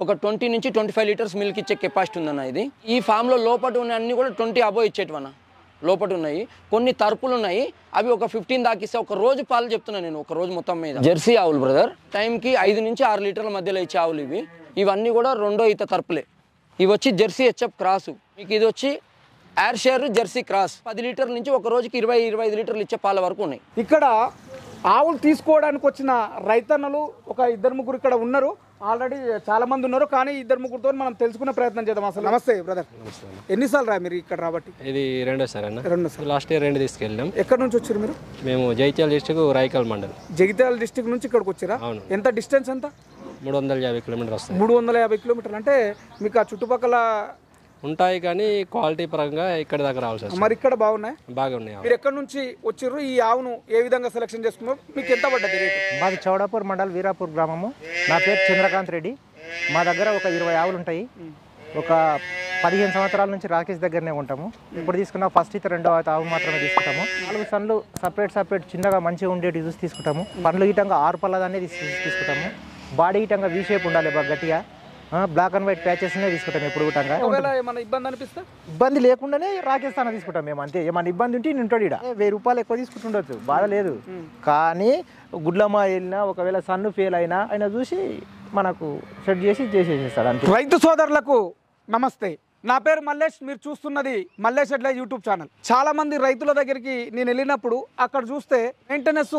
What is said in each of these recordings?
ఒక 20 నుంచి 25 litres milk ఇచ్చే కెపాసిటీ ఉందన్న ఇది. ఈ ఫామ్లో లోపల ఉన్న అన్ని కూడా 20 అబోవ్ ఇచ్చేటివన్న. లోపల ఉన్నాయి కొన్ని తరుపులు ఉన్నాయి, అవి ఒక 15 దాకా ఇస్తే ఒక రోజు పాలు చెప్తున్నాను నేను, ఒక రోజు మొత్తం మీద. జెర్సీ ఆవులు బ్రదర్, టైంకి 5 నుంచి 6 లీటర్ల మధ్యలో ఇచ్చే ఆవులు ఇవి. ఇవన్నీ కూడా రెండో ఈత తరుపులే. ఇవి వచ్చి జెర్సీ హెచ్ఎఫ్ క్రాసు. మీకు ఇది వచ్చి ఎయిర్షేర్ జెర్సీ క్రాస్. 10 లీటర్ల నుంచి ఒక రోజుకి 20-25 లీటర్లు ఇచ్చే పాల వరకు ఉన్నాయి. ఇక్కడ ఆవులు తీసుకోవడానికి వచ్చిన రైతన్నలు ఒక 2-3 ఇక్కడ ఉన్నారు. ఆల్రెడీ చాలా మంది ఉన్నారు, కానీ 2-3తో మనం తెలుసుకునే ప్రయత్నం చేద్దాం. అసలు నమస్తే బ్రదర్, ఎన్నిసార్లు మీరు ఇక్కడ రాబట్టి? ఇది రెండోసారి అన్న. రెండోసారి. లాస్ట్ ఇయర్ 2 తీసుకెళ్ళాం. ఎక్కడి నుంచి వచ్చారు మీరు? మేము జగిత్యాల డిస్ట్రిక్ట్ రాయకల్ మండల్. జగిత్యాల డిస్ట్రిక్ట్ నుంచి ఇక్కడికి వచ్చారా? అవును. ఎంత డిస్టెన్స్? ఎంత? 350 కిలోమీటర్ వస్తాయి. 350 కిలోమీటర్లు అంటే మీకు ఆ చుట్టుపక్కల ఉంటాయి, కానీ క్వాలిటీ పరంగా ఇక్కడ దాకా రావాల్సి వస్తుంది. మరి ఇక్కడ బాగున్నాయి, బాగా ఉన్నాయి. మీరు ఎక్కడి నుంచి వచ్చారు? ఈ ఆవును ఏ విధంగా సెలెక్షన్ చేసుకున్నారు? మీకు ఎంత పడ్డది రేటు? మాది చౌడాపూర్ మండల్ వీరాపూర్ గ్రామము. నా పేరు చంద్రకాంత్ రెడ్డి. మా దగ్గర ఒక 20 ఆవులు ఉంటాయి. ఒక 15 సంవత్సరాల నుంచి రాకేష్ దగ్గరనే ఉంటాము. ఇప్పుడు తీసుకున్న ఫస్ట్ ఇతర రెండో ఆవు మాత్రమే తీసుకుంటాము. 4 సన్లు సపరేట్ చిన్నగా మంచిగా ఉండేటి చూసి తీసుకుంటాము. పండ్లు గీటంగా 6 పళ్ళదాన్ని తీసుకుంటాము. బాడీ గీటంగా వీ షేప్ ఉండాలి, బాగా గట్టిగా. బ్లాక్ అండ్ వైట్ ప్యాచెస్నే తీసుకుంటాం ఎప్పుడు కూడా. ఇబ్బంది లేకుండానే రాకేస్తాన తీసుకుంటాం మేము, అంతే. ఏమన్నా ఇబ్బంది ఉంటే ఉంటాడు. ఇక్కడ 1000 రూపాయలు ఎక్కువ తీసుకుంటుండొచ్చు, బాధ లేదు. కానీ గుడ్లమ్మ వెళ్ళినా ఒకవేళ సన్ను ఫెయిల్ అయినా ఆయన చూసి మనకు సెట్ చేసేస్తాడు అంతే. రైతు సోదరులకు నమస్తే, నా పేరు మల్లేష్. మీరు చూస్తున్నది మల్లేష్ ఎడ్ల యూట్యూబ్ ఛానల్. చాలా మంది రైతుల దగ్గరికి నేను వెళ్ళినప్పుడు అక్కడ చూస్తే మెయింటెనెన్స్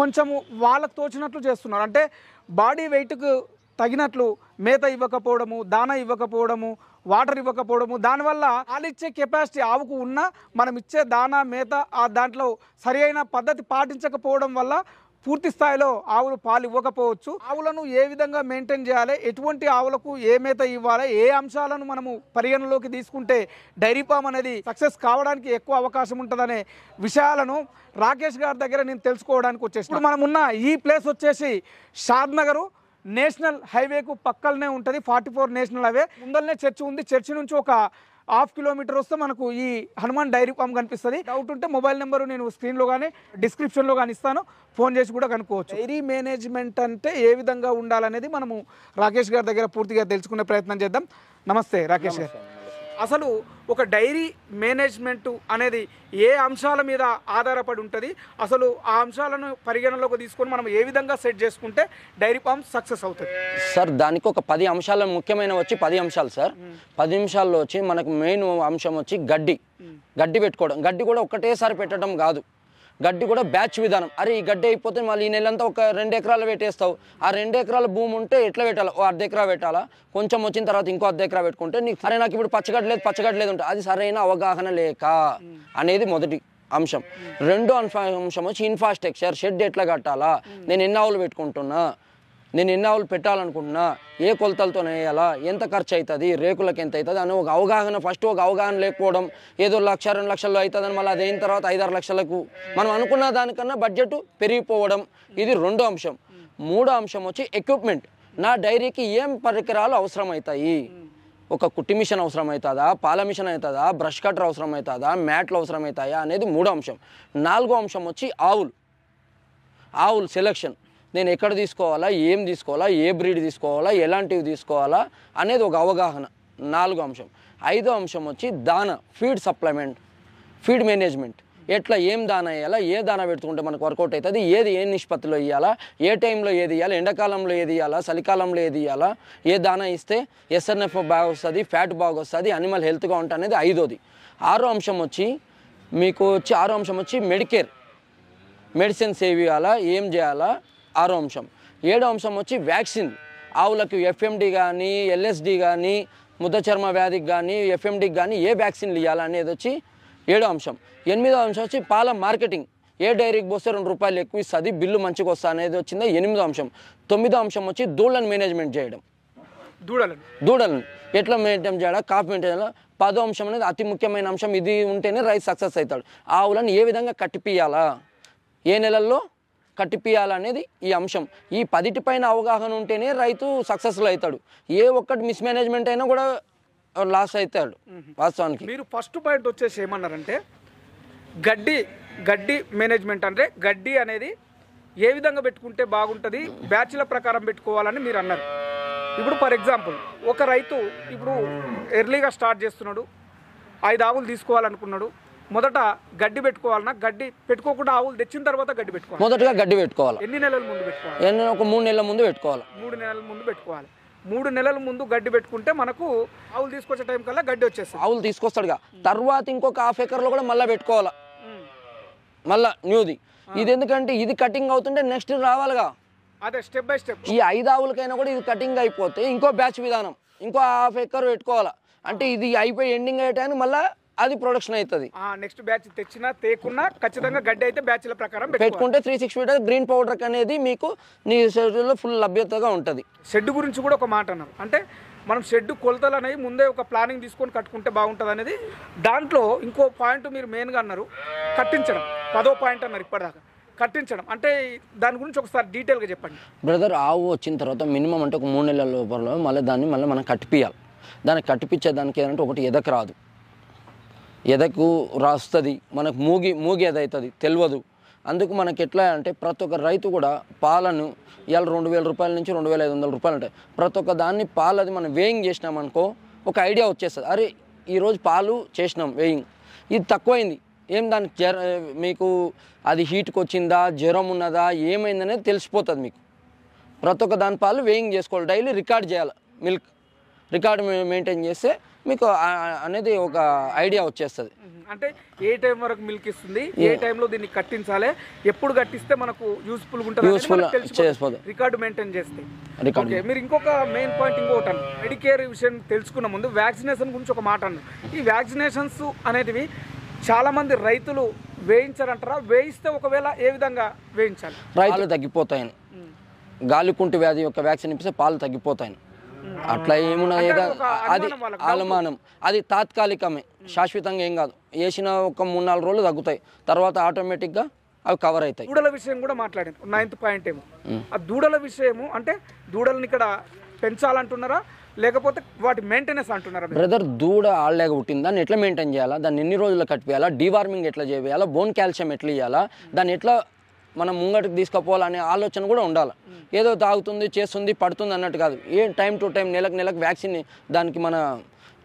కొంచెము వాళ్ళకు తోచినట్లు చేస్తున్నారు. అంటే బాడీ వెయిట్కు తగినట్లు మేత ఇవ్వకపోవడము, దానా ఇవ్వకపోవడము, వాటర్ ఇవ్వకపోవడము. దానివల్ల పాలిచ్చే కెపాసిటీ ఆవుకు ఉన్న మనం ఇచ్చే దానా మేత ఆ దాంట్లో సరి అయిన పద్ధతి పాటించకపోవడం వల్ల పూర్తి స్థాయిలో ఆవులు పాలు ఇవ్వకపోవచ్చు. ఆవులను ఏ విధంగా మెయింటైన్ చేయాలి, ఎటువంటి ఆవులకు ఏ మేత ఇవ్వాలి, ఏ అంశాలను మనము పరిగణలోకి తీసుకుంటే డైరీ ఫామ్ అనేది సక్సెస్ కావడానికి ఎక్కువ అవకాశం ఉంటుందనే విషయాలను రాకేష్ గారి దగ్గర నేను తెలుసుకోవడానికి వచ్చేసి. ఇప్పుడు మనం ఉన్న ఈ ప్లేస్ వచ్చేసి షాద్నగర్ నేషనల్ హైవేకు పక్కనే ఉంటుంది. 44 నేషనల్ హైవే ముందరనే చర్చి ఉంది. చర్చి నుంచి ఒక 1/2 కిలోమీటర్ వస్తే మనకు ఈ హనుమాన్ డైరీ ఫామ్ కనిపిస్తుంది. డౌట్ ఉంటే మొబైల్ నెంబరు నేను స్క్రీన్లో కానీ డిస్క్రిప్షన్లో కానీ ఇస్తాను, ఫోన్ చేసి కూడా కనుక్కోవచ్చు. డైరీ మేనేజ్మెంట్ అంటే ఏ విధంగా ఉండాలనేది మనము రాకేష్ గారి దగ్గర పూర్తిగా తెలుసుకునే ప్రయత్నం చేద్దాం. నమస్తే రాకేష్ గారు. అసలు ఒక డైరీ మేనేజ్మెంట్ అనేది ఏ అంశాల మీద ఆధారపడి ఉంటుంది? అసలు ఆ అంశాలను పరిగణలోకి తీసుకొని మనం ఏ విధంగా సెట్ చేసుకుంటే డైరీ ఫామ్ సక్సెస్ అవుతుంది? సార్ దానికి ఒక 10 అంశాలు ముఖ్యమైన వచ్చి 10 అంశాలు సార్. 10 అంశాల్లో వచ్చి మనకు మెయిన్ అంశం వచ్చి గడ్డి పెట్టుకోవడం. గడ్డి కూడా ఒకటేసారి పెట్టడం కాదు, గడ్డి కూడా బ్యాచ్ విధానం. అరే ఈ గడ్డి అయిపోతే మళ్ళీ ఈ నెలంతా ఒక 2 ఎకరాలు పెట్టేస్తావు. ఆ 2 ఎకరాల భూమి ఉంటే ఎట్లా పెట్టాలి? ఓ 1/2 ఎకరా పెట్టాలా, కొంచెం వచ్చిన తర్వాత ఇంకో 1/2 ఎకరా పెట్టుకుంటే నీకు సరే నాకు ఇప్పుడు పచ్చగడ్డ లేదు ఉంటుంది. అది సరైన అవగాహన లేక అనేది మొదటి అంశం. రెండో అంశం వచ్చి ఇన్ఫ్రాస్ట్రక్చర్. షెడ్ ఎట్లా కట్టాలా, నేను ఎన్ని ఆవులు పెట్టుకుంటున్నా, నేను ఎన్ని ఆవులు పెట్టాలనుకుంటున్నా, ఏ కొలతలతో వేయాలా, ఎంత ఖర్చు అవుతుంది, రేకులకు ఎంత అవుతుంది అని ఒక అవగాహన. ఫస్ట్ ఒక అవగాహన లేకపోవడం, ఏదో 1-2 లక్షల్లో అవుతుందని మళ్ళీ అది అయిన తర్వాత 5-6 లక్షలకు మనం అనుకున్న దానికన్నా బడ్జెట్ పెరిగిపోవడం. ఇది రెండో అంశం. మూడో అంశం వచ్చి ఎక్విప్మెంట్. నా డైరీకి ఏం పరికరాలు అవసరం అవుతాయి? ఒక కుట్టి మిషన్ అవసరం అవుతుందా, పాల మిషన్ అవుతుందా, బ్రష్ కటర్ అవసరం అవుతుందా, మ్యాట్లు అవసరం అవుతాయా అనేది మూడో అంశం. నాలుగో అంశం వచ్చి ఆవులు సెలెక్షన్. నేను ఎక్కడ తీసుకోవాలా, ఏం తీసుకోవాలా, ఏ బ్రీడ్ తీసుకోవాలా, ఎలాంటివి తీసుకోవాలా అనేది ఒక అవగాహన. 4వ అంశం. 5వ అంశం వచ్చి దానా, ఫీడ్ సప్లిమెంట్, ఫీడ్ మేనేజ్మెంట్. ఎట్లా ఏం దానా వేయాలా, ఏ దానా పెట్టుకుంటే మనకు వర్కౌట్ అవుతుంది, ఏది ఏ నిష్పత్తిలో ఇవ్వాలా, ఏ టైంలో ఏది ఇవ్వాలి, ఎండాకాలంలో ఏది ఇవ్వాలా, చలికాలంలో ఏది ఇవ్వాలా, ఏ దానా ఇస్తే ఎస్ఎన్ఎఫ్ బాగా వస్తుంది, ఫ్యాట్ బాగా వస్తుంది, అనిమల్ హెల్త్గా ఉంటుంది అనేది 5వది. 6వ అంశం వచ్చి మెడికేర్, మెడిసిన్స్ ఏవి ఇవ్వాలా, ఏం చేయాలా, 6వ అంశం. 7వ అంశం వచ్చి వ్యాక్సిన్. ఆవులకు ఎఫ్ఎండి కానీ, ఎల్ఎస్డి కానీ, ముద్ద చర్మ వ్యాధికి కానీ, ఎఫ్ఎండికి కానీ ఏ వ్యాక్సిన్లు ఇవ్వాలా అనేది వచ్చి 7వ అంశం. 8వ అంశం వచ్చి పాల మార్కెటింగ్. ఏ డైరీకి పోస్తే 2 రూపాయలు ఎక్కువ ఇస్తుంది, బిల్లు మంచిగా వస్తుంది అనేది వచ్చింది 8వ అంశం. 9వ అంశం వచ్చి దూడలను మేనేజ్మెంట్ చేయడం. దూడలను ఎట్లా మెయింటైన్ చేయాలా, కాపు మెయింటైన్ చేయాలా. 10వ అంశం అనేది అతి ముఖ్యమైన అంశం. ఇది ఉంటేనే రైతు సక్సెస్ అవుతాడు. ఆవులను ఏ విధంగా కట్టిపియాలా, ఏ నెలల్లో కట్టిపియాలనేది ఈ అంశం. ఈ 10 పైన అవగాహన ఉంటేనే రైతు సక్సెస్ఫుల్ అవుతాడు. ఏ ఒక్కటి మిస్మేనేజ్మెంట్ అయినా కూడా లాస్ అవుతాడు వాస్తవానికి. మీరు ఫస్ట్ పాయింట్ వచ్చేసి ఏమన్నారంటే గడ్డి మేనేజ్మెంట్. అంటే గడ్డి అనేది ఏ విధంగా పెట్టుకుంటే బాగుంటుంది, బ్యాచ్ల ప్రకారం పెట్టుకోవాలని మీరు అన్నారు. ఇప్పుడు ఫర్ ఎగ్జాంపుల్ ఒక రైతు ఇప్పుడు ఎర్లీగా స్టార్ట్ చేస్తున్నాడు, 5 ఆవులు తీసుకోవాలనుకున్నాడు. మొదట గడ్డి పెట్టుకోవాలన్నా, గడ్డి పెట్టుకోకుండా ఆవులు తెచ్చిన తర్వాత గడ్డి పెట్టుకోవాలి. మొదటగా గడ్డి పెట్టుకోవాలి. ఎన్ని నెలల ముందు పెట్టుకోవాలి? ఒక 3 నెలల ముందు పెట్టుకోవాలి. 3 నెలల ముందు పెట్టుకోవాలి. 3 నెలల ముందు గడ్డి పెట్టుకుంటే మనకు ఆవులు తీసుకొచ్చే టైం కల్లా గడ్డి వచ్చేస్తుంది. ఆవులు తీసుకొస్తాడుగా, తర్వాత ఇంకొక హాఫ్ ఎకర్లో కూడా మళ్ళీ పెట్టుకోవాలా, మళ్ళా న్యూది. ఇది ఎందుకంటే ఇది కటింగ్ అవుతుంటే నెక్స్ట్ రావాలిగా. అదే స్టెప్ బై స్టెప్. ఈ 5 ఆవులకైనా కూడా ఇది కటింగ్ అయిపోతే ఇంకో బ్యాచ్ విధానం, ఇంకో హాఫ్ ఎకర్ పెట్టుకోవాలా. అంటే ఇది అయిపోయి ఎండింగ్ అయ్యే టైం మళ్ళీ అది ప్రొడక్షన్ అవుతుంది. నెక్స్ట్ బ్యాచ్ తెచ్చినా తేకున్నా ఖచ్చితంగా గడ్డి అయితే బ్యాచ్ల ప్రకారం పెట్టుకుంటే 360 గ్రీన్ పౌడర్ అనేది మీకు నీ షెడ్యూల్లో ఫుల్ లభ్యతగా ఉంటుంది. షెడ్ గురించి కూడా ఒక మాట అన్నారు. అంటే మనం షెడ్ కొలతలు అనేవి ముందే ఒక ప్లానింగ్ తీసుకొని కట్టుకుంటే బాగుంటుంది అనేది. దాంట్లో ఇంకో పాయింట్ మీరు మెయిన్గా అన్నారు, కట్టించడం. 10వ పాయింట్ అన్నారు ఇప్పటిదాకా, కట్టించడం. అంటే దాని గురించి ఒకసారి డీటెయిల్గా చెప్పండి బ్రదర్. ఆవు వచ్చిన తర్వాత మినిమం అంటే ఒక 3 నెలల లోపల మళ్ళీ మనం కట్టిపియాలి. దాన్ని కట్టిపించేదానికి ఏదంటే ఒకటి ఎదకు రాదు, ఎదకు రాస్తుంది మనకు, మూగి ఎదవుతుంది తెలియదు. అందుకు మనకి ఎట్లా అంటే ప్రతి ఒక్క రైతు కూడా పాలను ఇవాళ 2,000 రూపాయల నుంచి 2,500 రూపాయలు ఉంటాయి. ప్రతి ఒక్క దాన్ని పాలు అది మనం వేయింగ్ చేసినామనుకో ఒక ఐడియా వచ్చేస్తుంది. అరే ఈరోజు పాలు చేసినాం వేయింగ్, ఇది తక్కువైంది, ఏం దానికి మీకు అది హీట్కి వచ్చిందా, జ్వరం ఉన్నదా, ఏమైందనేది తెలిసిపోతుంది మీకు. ప్రతి ఒక్క దాని పాలు వేయింగ్ చేసుకోవాలి, డైలీ రికార్డ్ చేయాలి. మిల్క్ రికార్డ్ మెయింటైన్ చేస్తే మీకు అనేది ఒక ఐడియా వచ్చేస్తుంది. అంటే ఏ టైం వరకు మిల్క్ ఇస్తుంది, ఏ టైంలో దీన్ని కట్టించాలి, ఎప్పుడు కట్టిస్తే మనకు యూస్ఫుల్ ఉంటుంది, రికార్డు మెయింటైన్ చేస్తే. ఓకే, మీరు ఇంకొక మెయిన్ పాయింట్ ఇంకొకటి అన్నారు, మెడికేర్ విషయం తెలుసుకున్న ముందు వ్యాక్సినేషన్ గురించి ఒక మాట అన్నారు. ఈ వ్యాక్సినేషన్స్ అనేటివి చాలా మంది రైతులు వేయించారంటారా? వేయిస్తే ఒకవేళ ఏ విధంగా వేయించాలి? రైతులు తగ్గిపోతాయని, గాలికుంటు వ్యాధి యొక్క వ్యాక్సిన్ ఇప్పిస్తే పాలు తగ్గిపోతాయని అట్లా ఏమున్నది. అది అనుమానం, అది తాత్కాలికమే, శాశ్వతంగా ఏం కాదు. వేసిన ఒక 3-4 రోజులు తగ్గుతాయి, తర్వాత ఆటోమేటిక్గా అవి కవర్ అవుతాయి. దూడల విషయం కూడా మాట్లాడాను, 9th పాయింట్ ఏమో. ఆ దూడల విషయము అంటే దూడలను ఇక్కడ పెంచాలంటున్నారా లేకపోతే వాటి మెయింటెనెన్స్ అంటున్నారా? బ్రదర్, దూడ ఆడలేక పుట్టింది, దాన్ని ఎట్లా మెయింటైన్ చేయాలా, దాన్ని ఎన్ని రోజులు కట్టిపోయాలా, డీవార్మింగ్ ఎట్లా చేయాలా, బోన్ కాల్షియం ఎట్లా ఇవ్వాలా, దాన్ని ఎట్లా మనం ముంగటికి తీసుకుపోవాలనే ఆలోచన కూడా ఉండాలి. ఏదో తాగుతుంది, చేస్తుంది, పడుతుంది అన్నట్టు కాదు. టైం టు టైం నెలకు వ్యాక్సిన్ దానికి మన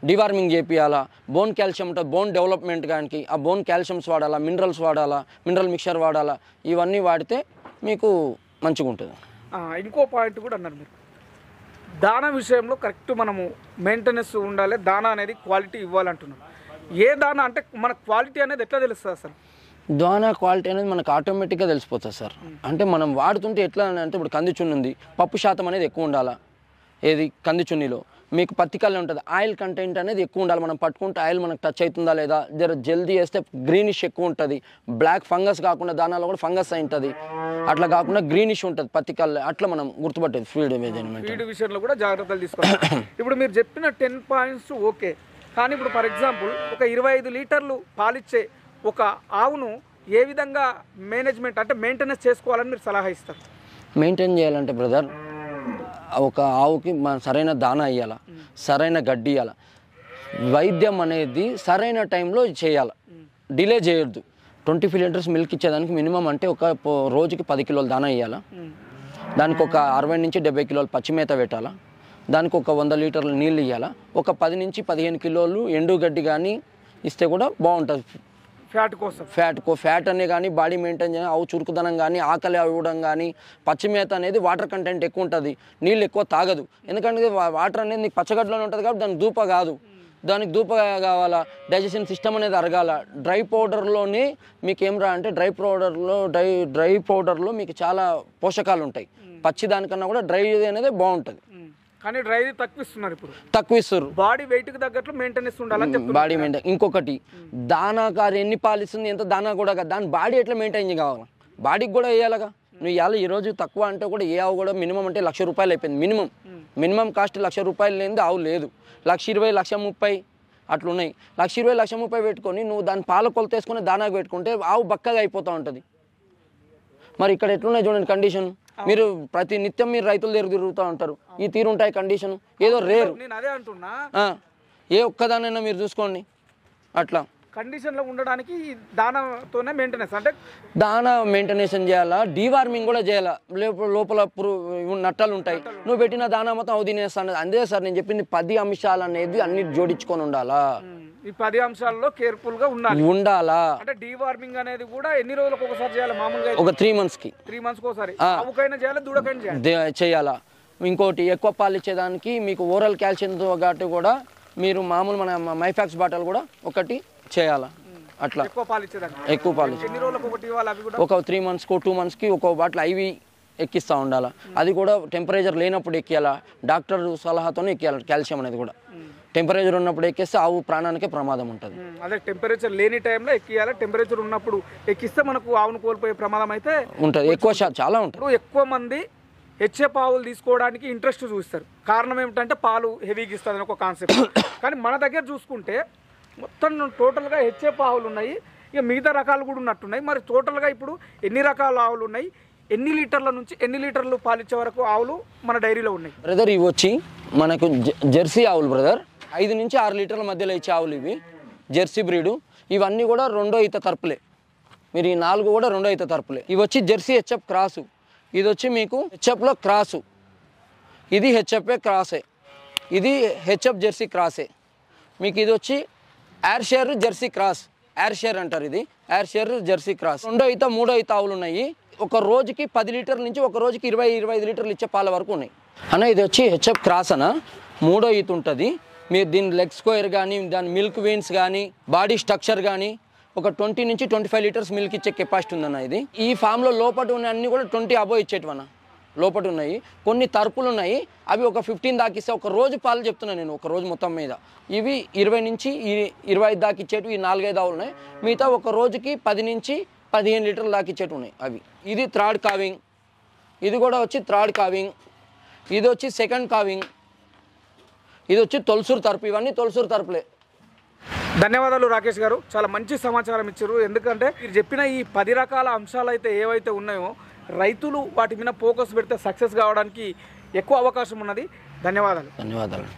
డివార్మింగ్ చేపియాలా. బోన్ కాల్షియం ఉంటుంది, బోన్ డెవలప్మెంట్ కానీ ఆ బోన్ కాల్షియమ్స్ వాడాలా, మినరల్స్ వాడాలా, మినరల్ మిక్చర్ వాడాలా. ఇవన్నీ వాడితే మీకు మంచిగా ఉంటుంది. ఇంకో పాయింట్ కూడా అన్నారు మీరు, దానా విషయంలో కరెక్ట్ మనము మెయింటెనెన్స్ ఉండాలి, దానా అనేది క్వాలిటీ ఇవ్వాలంటున్నారు. ఏ దానా అంటే మన క్వాలిటీ అనేది ఎట్లా తెలుస్తుంది అసలు? దానా క్వాలిటీ అనేది మనకు ఆటోమేటిక్గా తెలిసిపోతుంది సార్. అంటే మనం వాడుతుంటే ఎట్లా అంటే ఇప్పుడు కందిచున్ని ఉంది, పప్పు శాతం అనేది ఎక్కువ ఉండాలా. ఏది కందిచున్నిలో మీకు పత్తికల్లి ఉంటుంది, ఆయిల్ కంటెంట్ అనేది ఎక్కువ ఉండాలి. మనం పట్టుకుంటే ఆయిల్ మనకు టచ్ అవుతుందా లేదా, జల్దీ వేస్తే గ్రీనిష్ ఎక్కువ ఉంటుంది. బ్లాక్ ఫంగస్ కాకుండా దానాలో కూడా ఫంగస్ అయి ఉంటుంది, అట్లా కాకుండా గ్రీనిష్ ఉంటుంది పత్తికల్లి. అట్లా మనం గుర్తుపట్టేది ఫీడ్ విషయంలో కూడా జాగ్రత్తలు తీసుకోవాలి. ఇప్పుడు మీరు చెప్పిన 10 పాయింట్స్ ఓకే, కానీ ఇప్పుడు ఫర్ ఎగ్జాంపుల్ ఒక 25 లీటర్లు పాలిచ్చే ఒక ఆవును ఏ విధంగా మేనేజ్మెంట్ అంటే మెయింటెనెన్స్ చేసుకోవాలని మీరు సలహా ఇస్తారు? మెయింటైన్ చేయాలంటే బ్రదర్, ఒక ఆవుకి మనం సరైన దానా ఇవ్వాలా, సరైన గడ్డి ఇవ్వాలా, వైద్యం అనేది సరైన టైంలో చేయాలి, డిలే చేయొద్దు. 25 లీటర్స్ మిల్క్ ఇచ్చేదానికి మినిమం అంటే ఒక రోజుకి 10 కిలోల దానా ఇవ్వాలా, దానికి ఒక 60 నుంచి 70 కిలోలు పచ్చిమేత పెట్టాలా, దానికి ఒక 100 లీటర్ల నీళ్ళు ఇవ్వాలా, ఒక 10 నుంచి 15 కిలోలు ఎండుగడ్డి కానీ ఇస్తే కూడా బాగుంటుంది. ఫ్యాట్ కోసం ఫ్యాట్ అనే కానీ బాడీ మెయింటైన్ చేయడం, ఆవు చురుకుదనం కానీ ఆకలి అవ్వడం కానీ. పచ్చిమేత అనేది వాటర్ కంటెంట్ ఎక్కువ ఉంటుంది, నీళ్ళు ఎక్కువ తాగదు. ఎందుకంటే వాటర్ అనేది నీకు పచ్చగడ్డలోనే ఉంటుంది కాబట్టి దానికి దూప కాదు, దానికి దూప కావాలా, డైజెషన్ సిస్టమ్ అనేది అరగాల. డ్రై పౌడర్లోనే మీకు ఏం రా అంటే డ్రై పౌడర్లో మీకు చాలా పోషకాలు ఉంటాయి. పచ్చి దానికన్నా కూడా డ్రై అనేది బాగుంటుంది. కానీ డ్రై తక్కువిస్తున్నారు, ఇప్పుడు తక్కువిస్తారు. బాడీ వెయిట్కి తగ్గట్లు మెయింటెనెన్స్ ఉండాలని చెప్తున్నారు. Body maintain. ఇంకొకటి దానాకారు ఎన్ని పాలిస్తుంది, ఎంత దానా కూడా దాని బాడీ ఎట్లా మెయింటైన్ కావాలి, బాడీకి కూడా వేయాలగా. నువ్వు ఇవాళ ఈరోజు తక్కువ అంటే కూడా ఏ ఆవు కూడా మినిమం అంటే 1,00,000 రూపాయలు అయిపోయింది. మినిమం కాస్ట్ 1,00,000 రూపాయలు లేనిది ఆవు లేదు. 1,20,000, 1,30,000 అట్లున్నాయి. 1,20,000, 1,30,000 పెట్టుకొని నువ్వు దాని పాల కొలత వేసుకొని దానాకు పెట్టుకుంటే ఆవు బక్కగా అయిపోతూ ఉంటుంది. మరి ఇక్కడ ఎట్లున్నాయి చూడండి కండిషన్. మీరు ప్రతి నిత్యం మీరు రైతుల దగ్గర తిరుగుతూ ఉంటారు, ఈ తీరుంటాయి కండిషన్. ఏదో రేరు, నేను అదే అంటున్నా, ఏ ఒక్కదానైనా మీరు చూసుకోండి అట్లా. కండిషన్లో ఉండడానికి ఈ దానాతోనే మెయింటెనెన్స్ అంటే దానా మెయింటెనెన్స్ చేయాలా, డీవార్మింగ్ కూడా చేయాలా. లోపల నట్టలు ఉంటాయి, నువ్వు పెట్టిన దానా మొత్తం అవి తినేస్తాను. అంతే సార్ నేను చెప్పింది 10 అంశాలు అనేది అన్ని జోడించుకొని ఉండాలా. ఈ 10 అంశాల్లో కేర్ఫుల్గా ఉండాలా. అంటే డీవార్మింగ్ అనేది కూడా ఎన్ని రోజులకు ఒకసారి చేయాలి మామూలుగా? ఒక 3 మంత్స్కి 3 మంత్స్కి ఒకసారి ఆవుకైనా చేయాలి, దూడకైనా చేయాలి. చేయాలా. ఇంకోటి ఎక్కువ పాలు ఇచ్చేదానికి మీకు ఓరల్ కాల్షియంతో కాబట్టి కూడా మీరు మామూలు మన మైఫాక్స్ బాటిల్ కూడా ఒకటి చేయాలా. అట్లా ఎక్కువ పాలు ఇచ్చేదానికి ఎక్కువ పాలు ఎన్ని రోజులకు ఒకటి ఇవ్వాలి? అవి కూడా ఒక 3 మంత్స్కి 2 మంత్స్కి ఒక బాటిల్ ఐవి ఎక్కిస్తూ ఉండాలా. అది కూడా టెంపరేచర్ లేనప్పుడు ఎక్కియాలా, డాక్టర్ సలహాతోనే ఎక్కియాలి. కాల్షియం అనేది కూడా టెంపరేచర్ ఉన్నప్పుడు ఎక్కిస్తే ఆవు ప్రాణానికే ప్రమాదం ఉంటుంది. అదే టెంపరేచర్ లేని టైంలో ఎక్కియాలి, టెంపరేచర్ ఉన్నప్పుడు ఎక్కిస్తే మనకు ఆవును కోల్పోయే ప్రమాదం అయితే ఉంటుంది. ఎక్కువ చాలా ఉంటుంది. ఎక్కువ మంది హెచ్ఎఫ్ ఆవులు తీసుకోవడానికి ఇంట్రెస్ట్ చూపిస్తారు. కారణం ఏమిటంటే పాలు హెవీగా ఇస్తుంది ఒక కాన్సెప్ట్. కానీ మన దగ్గర చూసుకుంటే మొత్తం టోటల్గా హెచ్ఎఫ్ ఆవులు ఉన్నాయి, ఇక మిగతా రకాలు కూడా ఉన్నట్టున్నాయి. మరి టోటల్గా ఇప్పుడు ఎన్ని రకాల ఆవులు ఉన్నాయి, ఎన్ని లీటర్ల నుంచి ఎన్ని లీటర్లు పాలిచ్చే వరకు ఆవులు మన డైరీలో ఉన్నాయి? బ్రదర్ ఇవి వచ్చి మనకు జెర్సీ ఆవులు బ్రదర్, 5 నుంచి 6 లీటర్ల మధ్యలో ఇచ్చే ఆవులు ఇవి జెర్సీ బ్రీడు. ఇవన్నీ కూడా 2వ ఈత తరపులే. మీరు ఈ 4 కూడా 2వ ఈత తరపులే. ఇవి వచ్చి జెర్సీ హెచ్ఎఫ్ క్రాసు. ఇది వచ్చి మీకు హెచ్ఎఫ్లో క్రాసు, ఇది హెచ్ఎఫ్ఏ క్రాసే, ఇది హెచ్ఎఫ్ జెర్సీ క్రాసే. మీకు ఇది వచ్చి యార్షేర్ జెర్సీ క్రాస్, యార్షేర్ అంటారు. ఇది యార్షేర్ జెర్సీ క్రాస్. 2వ ఈత 3వ ఈత ఆవులు ఉన్నాయి. ఒక రోజుకి 10 లీటర్ల నుంచి ఒక రోజుకి 20-25 లీటర్లు ఇచ్చే పాల వరకు ఉన్నాయి అన్న. ఇది వచ్చి హెచ్ఎఫ్ క్రాస్ అన్న, 3వ ఈత ఉంటుంది. మీరు దీని లెగ్ స్క్వేర్ కానీ, దాని మిల్క్ వెయిన్స్ కానీ, బాడీ స్ట్రక్చర్ కానీ ఒక 20 నుంచి 25 లీటర్స్ మిల్క్ ఇచ్చే కెపాసిటీ ఉందన్న. ఇది ఈ ఫామ్లో లోపల ఉన్న అన్ని కూడా 20 అబోవ్ ఇచ్చేటివన్న. లోపల ఉన్నాయి కొన్ని తరపులు ఉన్నాయి, అవి ఒక 15 దాకా ఇస్తే ఒక రోజు పాలు చెప్తున్నాను నేను, ఒక రోజు మొత్తం మీద. ఇవి 20 నుంచి 25 దాకా ఇచ్చేటివి ఈ 4-5 ఆవులు ఉన్నాయి. మిగతా ఒక రోజుకి 10 నుంచి 15 లీటర్ల దాకా ఇచ్చేటివి ఉన్నాయి అవి. ఇది థర్డ్ కావింగ్, ఇది కూడా వచ్చి థర్డ్ కావింగ్, ఇది వచ్చి సెకండ్ కావింగ్, ఇది వచ్చి తొలసూరు తరపు. ఇవన్నీ తొలసూరు తరపులే. ధన్యవాదాలు రాకేష్ గారు, చాలా మంచి సమాచారం ఇచ్చారు. ఎందుకంటే మీరు చెప్పిన ఈ 10 రకాల అంశాలు అయితే ఏవైతే ఉన్నాయో రైతులు వాటి మీద ఫోకస్ పెడితే సక్సెస్ కావడానికి ఎక్కువ అవకాశం ఉన్నది. ధన్యవాదాలు.